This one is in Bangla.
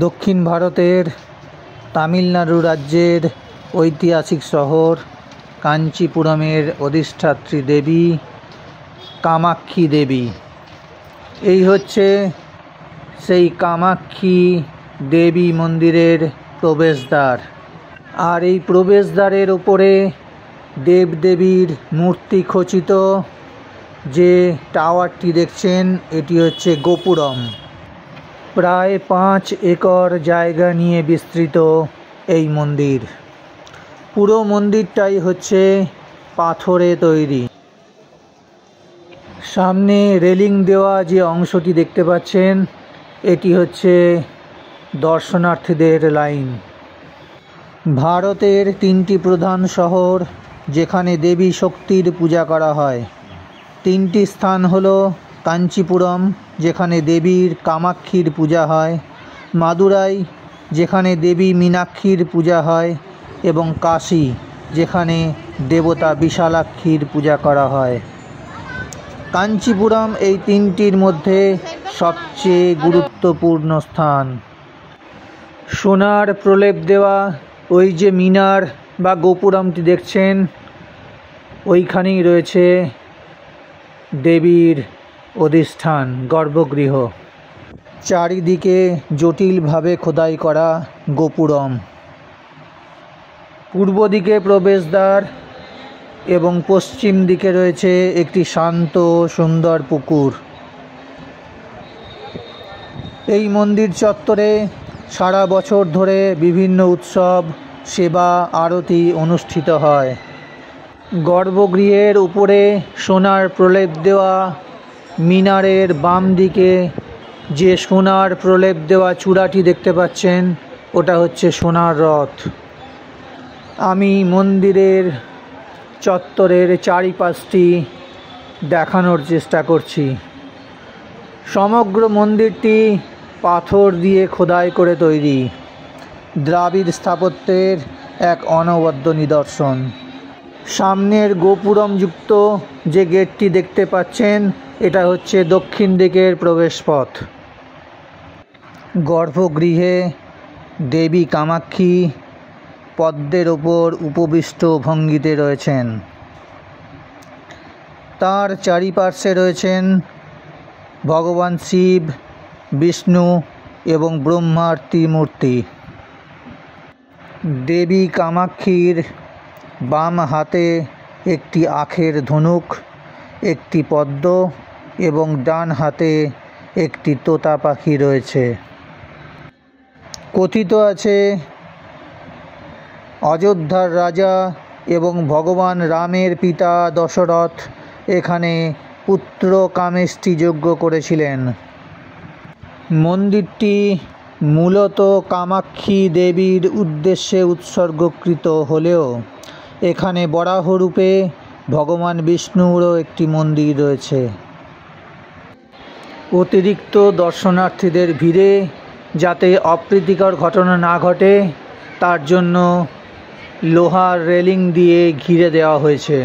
দক্ষিণ ভারতের তামিলনাড়ু রাজ্যের ঐতিহাসিক শহর কাঞ্চিপুরমের অধিষ্ঠাত্রী দেবী কামাক্ষী দেবী। এই হচ্ছে সেই কামাক্ষী দেবী মন্দিরের প্রবেশদ্বার। আর এই প্রবেশদ্বারের উপরে দেবদেবীর মূর্তি খচিত যে টাওয়ারটি দেখছেন, এটি হচ্ছে গোপুরম। প্রায় 5 একর জায়গা নিয়ে বিস্তৃত এই মন্দির। পুরো মন্দিরটাই হচ্ছে পাথরে তৈরি। সামনে রেলিং দেওয়া যে অংশটি দেখতে পাচ্ছেন, এটি হচ্ছে দর্শনার্থীদের লাইন। ভারতের 3টি প্রধান শহর যেখানে দেবী শক্তির পূজা করা হয়। 3টি স্থান হলো কাঞ্চিপুরম, যেখানে দেবীর কামাক্ষীর পূজা হয়, মাদুরাই, যেখানে দেবী মীনাক্ষীর পূজা হয়, এবং কাশী, যেখানে দেবতা বিশালাক্ষীর পূজা করা হয়। কাঞ্চিপুরম এই 3টির মধ্যে সবচেয়ে গুরুত্বপূর্ণ স্থান। সোনার প্রলেপ দেওয়া ওই যে মিনার বা গোপুরমটি দেখছেন, ওইখানেই রয়েছে দেবীর অধিষ্ঠান গর্ভগৃহ। চারিদিকে জটিলভাবে খোদাই করা গোপুরম। পূর্ব দিকে প্রবেশদ্বার এবং পশ্চিম দিকে রয়েছে একটি শান্ত সুন্দর পুকুর। এই মন্দির চত্বরে সারা বছর ধরে বিভিন্ন উৎসব, সেবা, আরতি অনুষ্ঠিত হয়। গর্ভগৃহের উপরে সোনার প্রলেপ দেওয়া মিনারের বাম দিকে যে সোনার প্রলেপ দেওয়া চূড়াটি দেখতে পাচ্ছেন, ওটা হচ্ছে সোনার রথ। আমি মন্দিরের চত্বরের চারিপাশটি দেখানোর চেষ্টা করছি। সমগ্র মন্দিরটি পাথর দিয়ে খোদাই করে তৈরি, দ্রাবিড় স্থাপত্যের এক অনবদ্য নিদর্শন। সামনের গোপুরমযুক্ত যে গেটটি দেখতে পাচ্ছেন, এটা হচ্ছে দক্ষিণ দিকের প্রবেশপথ। গর্ভগৃহে দেবী কামাক্ষী পদ্মের ওপর উপবিষ্ট ভঙ্গিতে রয়েছেন। তার চারিপার্শ্বে রয়েছেন ভগবান শিব, বিষ্ণু এবং ব্রহ্মার ত্রিমূর্তি। দেবী কামাক্ষীর বাম হাতে একটি আখের ধনুক, একটি পদ্ম এবং ডান হাতে একটি তোতা পাখি রয়েছে। কথিত আছে অযোধ্যার রাজা এবং ভগবান রামের পিতা দশরথ এখানে পুত্র কামেষ্টি যজ্ঞ করেছিলেন। মন্দিরটি মূলত কামাক্ষী দেবীর উদ্দেশ্যে উৎসর্গকৃত হলেও এখানে বরাহরূপে ভগবান বিষ্ণুরও একটি মন্দির রয়েছে। অতিরিক্ত দর্শনার্থীদের ভিড়ে যাতে অপ্রীতিকর ঘটনা না ঘটে, তার জন্য লোহার রেলিং দিয়ে ঘিরে দেওয়া হয়েছে।